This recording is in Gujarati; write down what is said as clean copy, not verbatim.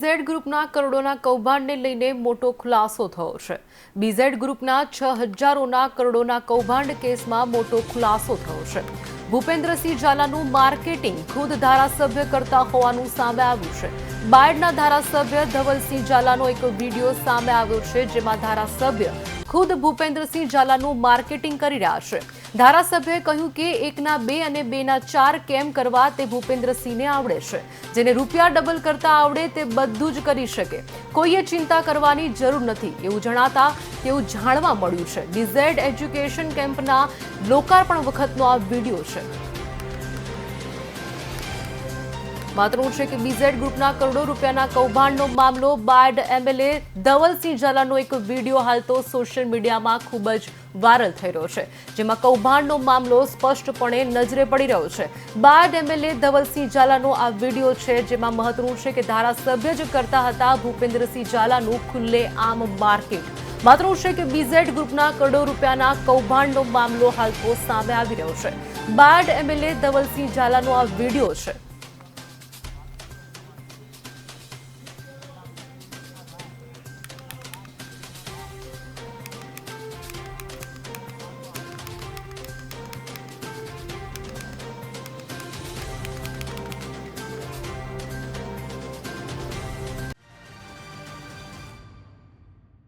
ઝેડ ગ્રુપના કરોડોના કૌભાંડને લઈને મોટો ખુલાસો થયો છે। બીઝેડ ગ્રુપના 6000 કરોડોના કૌભાંડ કેસમાં મોટો ખુલાસો થયો છે। ભૂપેન્દ્રસિંહ ઝાલાનું માર્કેટિંગ ખુદ ધારાસભ્ય કરતા હોવાનું સામે આવ્યું છે। બાયડના ધારાસભ્ય ધવલસિંહ ઝાલાનો એક વિડીયો સામે આવ્યો છે, જેમાં ધારાસભ્ય ખુદ ભૂપેન્દ્રસિંહ ઝાલાનું માર્કેટિંગ કરી રહ્યા છે। ધારાસભ્યએ કહ્યું કે 1ના 2 અને 2ના 4 કેમ કરવા તે ભૂપેન્દ્રસિંહને આવડે છે। જેને રૂપિયા ડબલ કરતા આવડે તે બધું જ કરી શકે, કોઈએ ચિંતા કરવાની જરૂર નથી એવું જણાતા તેવું જાણવા મળ્યું છે। બીઝેડ એજ્યુકેશન કેમ્પના લોકાર્પણ વખતનો આ વિડીયો છે। મહત્વનું છે કે બીઝેડ ગ્રુપના કરોડો રૂપિયાના કૌભાંડનો મામલો બાયડ એમએલએ ધવલસિંહ ઝાલાનો એક વિડીયો હાલ તો સોશિયલ મીડિયામાં ખૂબ જ વાયરલ થઈ રહ્યો છે, જેમાં કૌભાંડનો મામલો સ્પષ્ટપણે નજરે પડી રહ્યો છે। બાયડ એમએલએ ધવલસિંહ ઝાલાનો આ વિડીયો છે, જેમાં મહત્વનું છે કે ધારાસભ્ય જ કરતા હતા ભૂપેન્દ્રસિંહ ઝાલાનું ખુલ્લેઆમ માર્કેટ। મહત્વનું છે કે બીઝેડ ગ્રુપના કરોડો રૂપિયાના કૌભાંડનો મામલો હાલ તો સામે આવી રહ્યો છે। બાયડ એમએલએ ધવલસિંહ ઝાલાનો આ વિડીયો છે।